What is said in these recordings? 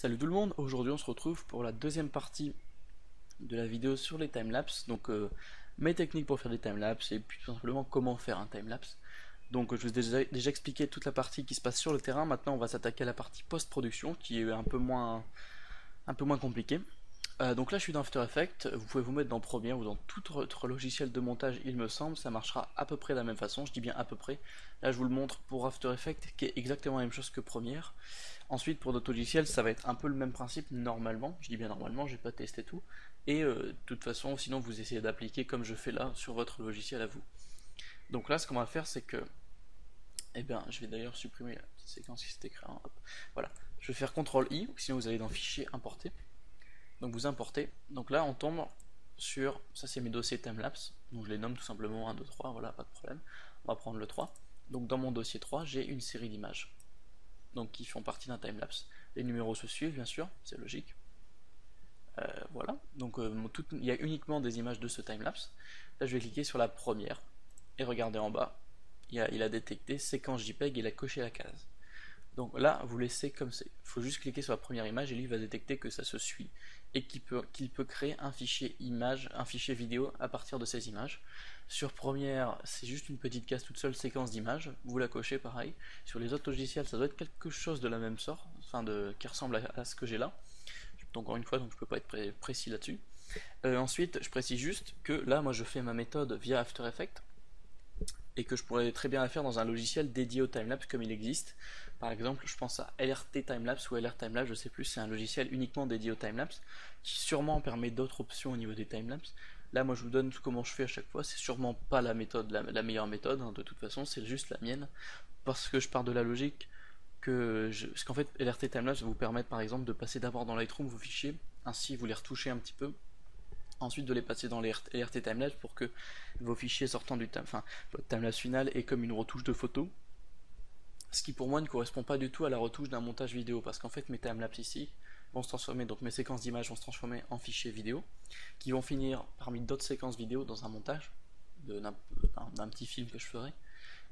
Salut tout le monde, aujourd'hui on se retrouve pour la deuxième partie de la vidéo sur les timelapses, donc mes techniques pour faire des timelapses et puis tout simplement comment faire un timelapse. Donc je vous ai déjà expliqué toute la partie qui se passe sur le terrain, maintenant on va s'attaquer à la partie post-production qui est un peu moins compliquée. Donc là je suis dans After Effects, vous pouvez vous mettre dans Premiere ou dans tout autre logiciel de montage il me semble, ça marchera à peu près de la même façon, je dis bien à peu près. Là je vous le montre pour After Effects qui est exactement la même chose que Premiere. Ensuite, pour d'autres logiciels, ça va être un peu le même principe normalement. Je dis bien normalement, j'ai pas testé tout. Et de toute façon, sinon vous essayez d'appliquer comme je fais là sur votre logiciel à vous. Donc là, ce qu'on va faire, c'est que, eh bien, je vais d'ailleurs supprimer la petite séquence qui s'était créée. Hop. Voilà. Je vais faire CTRL-I, sinon vous allez dans Fichier, Importer. Donc vous importez. Donc là, on tombe sur, ça c'est mes dossiers timelapse. Donc je les nomme tout simplement 1, 2, 3, voilà, pas de problème. On va prendre le 3. Donc dans mon dossier 3, j'ai une série d'images, donc qui font partie d'un timelapse. Les numéros se suivent, bien sûr, c'est logique. Voilà, donc il y a uniquement des images de ce timelapse. Là, je vais cliquer sur la première, et regardez en bas, il a détecté séquence JPEG, il a coché la case. Donc là, vous laissez comme c'est. Il faut juste cliquer sur la première image, et lui va détecter que ça se suit, et qu'il peut créer un fichier image, un fichier vidéo à partir de ces images. Sur Premiere, c'est juste une petite case toute seule, séquence d'images, vous la cochez pareil. Sur les autres logiciels, ça doit être quelque chose de la même sorte, enfin qui ressemble à ce que j'ai là. Donc encore une fois, donc je peux pas être précis là-dessus. Ensuite, je précise juste que là, moi je fais ma méthode via After Effects, et que je pourrais très bien la faire dans un logiciel dédié au timelapse comme il existe. Par exemple, je pense à LRT Timelapse ou LR Timelapse, je sais plus, c'est un logiciel uniquement dédié au timelapse qui sûrement permet d'autres options au niveau des timelapses. Là, moi je vous donne comment je fais à chaque fois, c'est sûrement pas la méthode, la meilleure méthode, hein, de toute façon, c'est juste la mienne, parce que je pars de la logique parce qu'en fait, LRT Timelapse va vous permettre par exemple de passer d'abord dans Lightroom vos fichiers, ainsi vous les retouchez un petit peu, ensuite de les passer dans les LRT Timelapse pour que vos fichiers sortant votre timelapse final est comme une retouche de photo. Ce qui pour moi ne correspond pas du tout à la retouche d'un montage vidéo, parce qu'en fait mes timelapse ici vont se transformer, donc mes séquences d'images vont se transformer en fichiers vidéo, qui vont finir parmi d'autres séquences vidéo dans un montage d'un petit film que je ferai.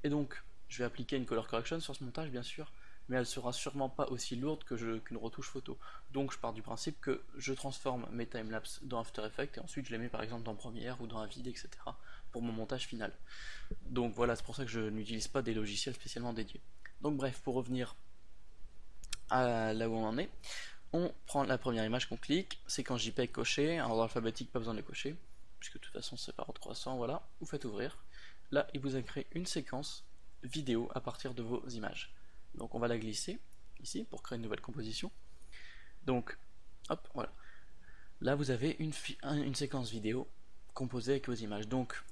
Et donc je vais appliquer une color correction sur ce montage bien sûr, mais elle sera sûrement pas aussi lourde qu'une retouche photo. Donc je pars du principe que je transforme mes timelapse dans After Effects et ensuite je les mets par exemple dans Premiere ou dans Avid, etc. pour mon montage final. Donc voilà, c'est pour ça que je n'utilise pas des logiciels spécialement dédiés. Donc bref, pour revenir à là où on en est, on prend la première image qu'on clique, séquence JPEG cochée, en ordre alphabétique, pas besoin de les cocher, puisque de toute façon c'est par ordre croissant, voilà, vous faites ouvrir. Là, il vous a créé une séquence vidéo à partir de vos images. Donc on va la glisser ici pour créer une nouvelle composition. Donc, hop, voilà. Là, vous avez une séquence vidéo composée avec vos images. Donc,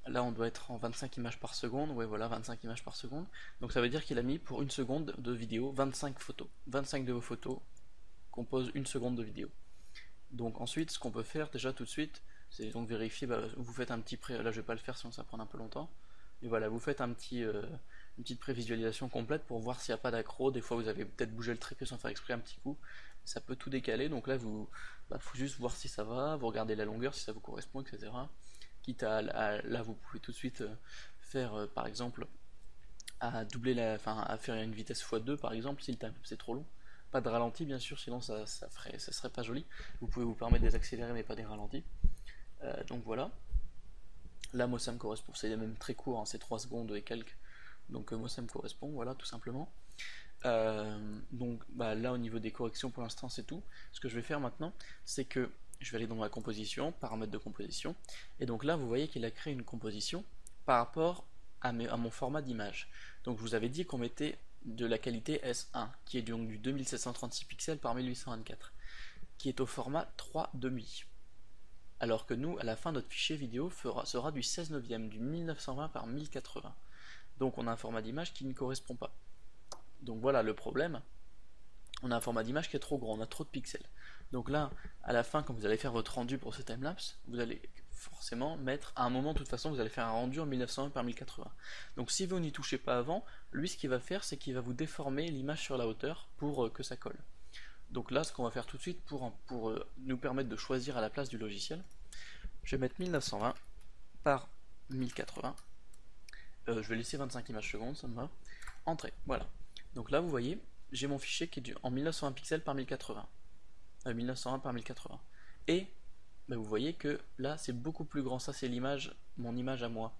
là, on doit être en 25 images par seconde. Ouais, voilà, 25 images par seconde. Donc, ça veut dire qu'il a mis pour une seconde de vidéo 25 photos. 25 de vos photos composent une seconde de vidéo. Donc, ensuite, ce qu'on peut faire déjà tout de suite, c'est donc vérifier. Vous faites un petit là, je vais pas le faire sinon ça prend un peu longtemps. Et voilà, vous faites une petite prévisualisation complète pour voir s'il n'y a pas d'accro. Des fois, vous avez peut-être bougé le trépied sans faire exprès un petit coup. Ça peut tout décaler. Donc là, faut juste voir si ça va. Vous regardez la longueur, si ça vous correspond, etc. Quitte là, vous pouvez tout de suite faire, par exemple, à doubler à faire une vitesse x2, par exemple, si le time c'est trop long. Pas de ralenti, bien sûr, sinon ça serait pas joli. Vous pouvez vous permettre de les accélérer, mais pas des ralentis. Donc voilà. Là, moi, ça me correspond. C'est même très court, hein, c'est 3 secondes et quelques. Donc, moi, ça me correspond, voilà, tout simplement. Donc, là, au niveau des corrections, pour l'instant, c'est tout. Ce que je vais faire maintenant, c'est que je vais aller dans ma composition, paramètres de composition. Et donc là, vous voyez qu'il a créé une composition par rapport à mon format d'image. Donc, je vous avais dit qu'on mettait de la qualité S1, qui est donc du 2736 pixels par 1824, qui est au format 3,5. Alors que nous, à la fin, notre fichier vidéo sera du 16 neuvième, du 1920 par 1080. Donc on a un format d'image qui ne correspond pas. Donc voilà le problème, on a un format d'image qui est trop grand, on a trop de pixels. Donc là, à la fin, quand vous allez faire votre rendu pour ce timelapse, vous allez forcément mettre, à un moment de toute façon, vous allez faire un rendu en 1920 par 1080. Donc si vous n'y touchez pas avant, lui ce qu'il va faire, c'est qu'il va vous déformer l'image sur la hauteur pour que ça colle. Donc là, ce qu'on va faire tout de suite pour nous permettre de choisir à la place du logiciel, je vais mettre 1920 par 1080. Je vais laisser 25 images secondes, ça me va. Entrée, voilà. Donc là, vous voyez, j'ai mon fichier qui est en 1920 pixels par 1080. 1920 par 1080. Et bah, vous voyez que là c'est beaucoup plus grand, ça c'est l'image, mon image à moi.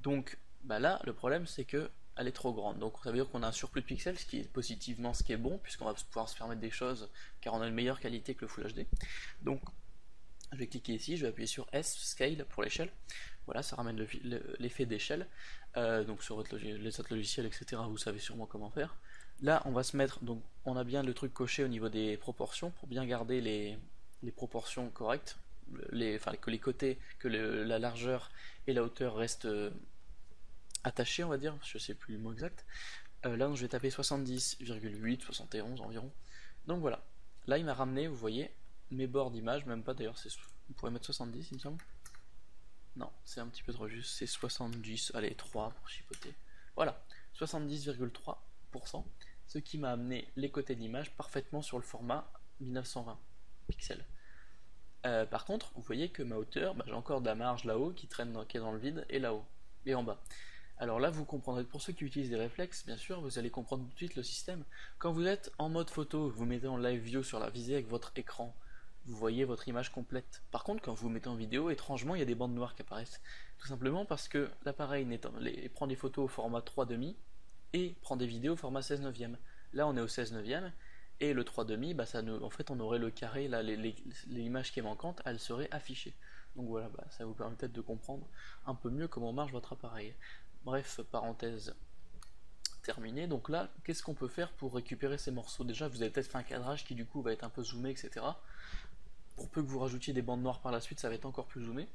Donc bah là le problème c'est que elle est trop grande, donc ça veut dire qu'on a un surplus de pixels, ce qui est positivement ce qui est bon, puisqu'on va pouvoir se permettre des choses, car on a une meilleure qualité que le Full HD. Donc je vais cliquer ici, je vais appuyer sur S, Scale pour l'échelle. Voilà, ça ramène l'effet d'échelle. Donc sur les autres logiciels, etc., vous savez sûrement comment faire. Là, on va se mettre, donc on a bien le truc coché au niveau des proportions, pour bien garder les proportions correctes. Enfin, que les côtés, que la largeur et la hauteur restent attachés, on va dire, je sais plus le mot exact. Là, donc, je vais taper 70,8, 71 environ. Donc voilà. Là, il m'a ramené, vous voyez, mes bords d'image, même pas d'ailleurs, on pourrait mettre 70, il me semble. Non, c'est un petit peu trop juste, c'est 70, allez, 3 pour chipoter. Voilà, 70,3%, ce qui m'a amené les côtés de l'image parfaitement sur le format 1920 pixels. Par contre, vous voyez que ma hauteur, bah, j'ai encore de la marge là-haut qui qui est dans le vide, et là-haut, et en bas. Alors là, vous comprendrez, pour ceux qui utilisent des réflexes, bien sûr, vous allez comprendre tout de suite le système. Quand vous êtes en mode photo, vous mettez en live view sur la visée avec votre écran, vous voyez votre image complète. Par contre, quand vous vous mettez en vidéo, étrangement, il y a des bandes noires qui apparaissent. Tout simplement parce que l'appareil prend des photos au format 3,5 et prend des vidéos au format 16 neuvième. Là, on est au 16 neuvième, et le 3,5, bah, en fait, on aurait le carré, là, l'image qui est manquante, elle serait affichée. Donc voilà, bah, ça vous permet peut-être de comprendre un peu mieux comment marche votre appareil. Bref, parenthèse terminée. Donc là, qu'est-ce qu'on peut faire pour récupérer ces morceaux? Déjà, vous avez peut-être fait un cadrage qui du coup va être un peu zoomé, etc. Pour peu que vous rajoutiez des bandes noires par la suite, ça va être encore plus zoomé.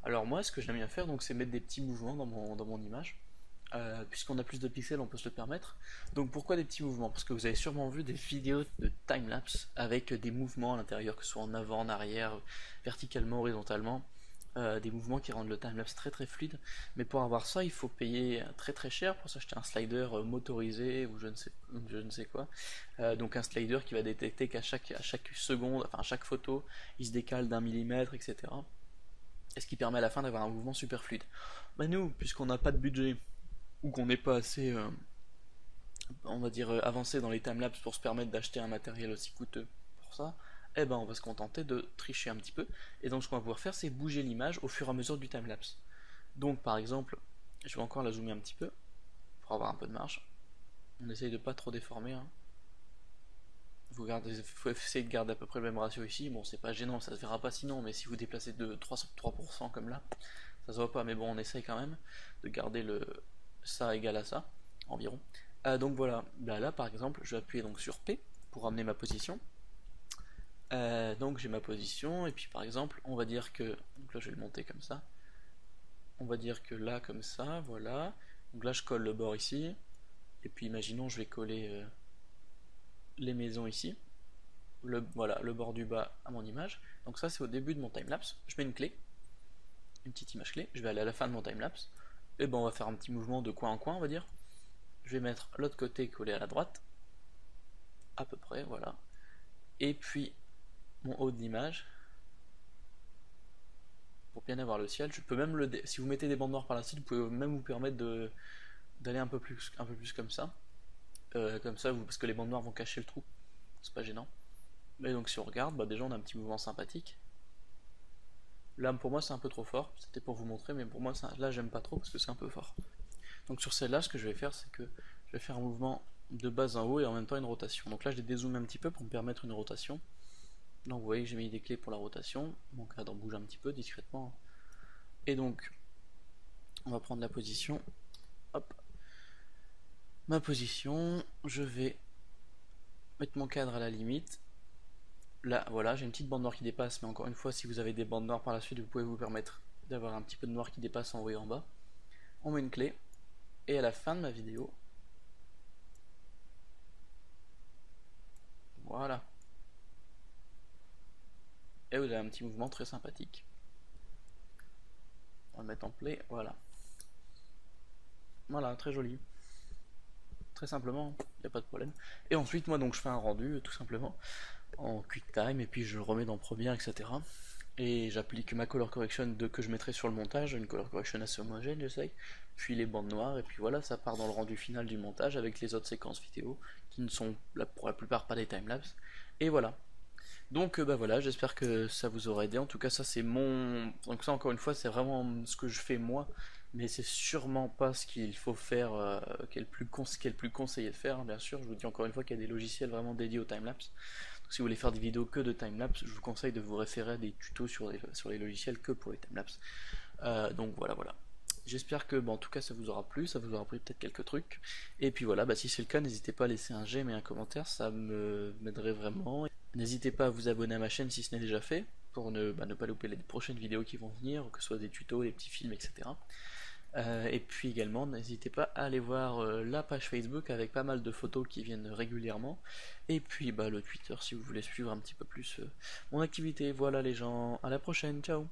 Alors moi, ce que j'aime bien faire, donc, c'est mettre des petits mouvements dans mon image. Puisqu'on a plus de pixels, on peut se le permettre. Donc pourquoi des petits mouvements? Parce que vous avez sûrement vu des vidéos de timelapse avec des mouvements à l'intérieur, que ce soit en avant, en arrière, verticalement, horizontalement. Des mouvements qui rendent le timelapse très très fluide. Mais pour avoir ça, il faut payer très très cher pour s'acheter un slider motorisé ou je ne sais quoi. Donc un slider qui va détecter qu'à chaque seconde, enfin à chaque photo, il se décale d'un millimètre, etc. Et ce qui permet à la fin d'avoir un mouvement super fluide. Bah nous, puisqu'on n'a pas de budget ou qu'on n'est pas assez, on va dire, avancé dans les timelapse pour se permettre d'acheter un matériel aussi coûteux pour ça, eh ben on va se contenter de tricher un petit peu. Et donc ce qu'on va pouvoir faire, c'est bouger l'image au fur et à mesure du timelapse. Donc par exemple, je vais encore la zoomer un petit peu pour avoir un peu de marge. On essaye de pas trop déformer. Hein. Faut essayer de garder à peu près le même ratio ici. Bon, c'est pas gênant, ça se verra pas sinon, mais si vous déplacez de 3% comme là, ça se voit pas. Mais bon, on essaye quand même de garder ça égal à ça environ. Donc voilà, là par exemple, je vais appuyer donc sur P pour ramener ma position. Donc j'ai ma position, et puis par exemple, on va dire que, donc là je vais le monter comme ça, on va dire que là comme ça, voilà, donc là je colle le bord ici, et puis imaginons je vais coller les maisons ici, voilà, le bord du bas à mon image, donc ça c'est au début de mon timelapse, je mets une clé, une petite image clé, je vais aller à la fin de mon timelapse, et ben on va faire un petit mouvement de coin en coin on va dire, je vais mettre l'autre côté collé à la droite, à peu près, voilà, et puis mon haut de l'image, pour bien avoir le ciel. Je peux même si vous mettez des bandes noires par la suite, vous pouvez même vous permettre d'aller un peu plus comme ça. Parce que les bandes noires vont cacher le trou. C'est pas gênant. Mais donc si on regarde, bah déjà on a un petit mouvement sympathique. Là pour moi c'est un peu trop fort. C'était pour vous montrer, mais pour moi là j'aime pas trop parce que c'est un peu fort. Donc sur celle-là, ce que je vais faire, c'est que je vais faire un mouvement de bas en haut et en même temps une rotation. Donc là je l'ai dézoomé un petit peu pour me permettre une rotation. Donc vous voyez que j'ai mis des clés pour la rotation. Mon cadre bouge un petit peu discrètement. Et donc, on va prendre la position. Hop. Ma position, je vais mettre mon cadre à la limite. Là, voilà, j'ai une petite bande noire qui dépasse, mais encore une fois, si vous avez des bandes noires par la suite, vous pouvez vous permettre d'avoir un petit peu de noir qui dépasse en haut et en bas. On met une clé. Et à la fin de ma vidéo, voilà. Et vous avez un petit mouvement très sympathique. On va le mettre en play, voilà. Voilà, très joli. Très simplement, il n'y a pas de problème. Et ensuite, moi, donc, je fais un rendu, tout simplement, en QuickTime, et puis je le remets dans Premiere, etc. et j'applique ma color correction que je mettrai sur le montage, une color correction assez homogène j'essaye, puis les bandes noires, et puis voilà, ça part dans le rendu final du montage avec les autres séquences vidéo qui ne sont pour la plupart pas des timelapses, et voilà. Donc bah voilà, j'espère que ça vous aura aidé. En tout cas, ça c'est mon. Donc ça encore une fois, c'est vraiment ce que je fais moi, mais c'est sûrement pas ce qu'il faut faire, qui est le plus conseillé de faire, hein, bien sûr. Je vous dis encore une fois qu'il y a des logiciels vraiment dédiés au timelapse. Donc si vous voulez faire des vidéos que de timelapse, je vous conseille de vous référer à des tutos sur les logiciels que pour les timelapse. Donc voilà, voilà. J'espère que, en tout cas, ça vous aura plu, ça vous aura appris peut-être quelques trucs. Et puis voilà, si c'est le cas, n'hésitez pas à laisser un j'aime et un commentaire, ça m'aiderait vraiment. N'hésitez pas à vous abonner à ma chaîne si ce n'est déjà fait, pour ne pas louper les prochaines vidéos qui vont venir, que ce soit des tutos, des petits films, etc. Et puis également, n'hésitez pas à aller voir la page Facebook avec pas mal de photos qui viennent régulièrement. Et puis le Twitter si vous voulez suivre un petit peu plus mon activité. Voilà les gens, à la prochaine, ciao!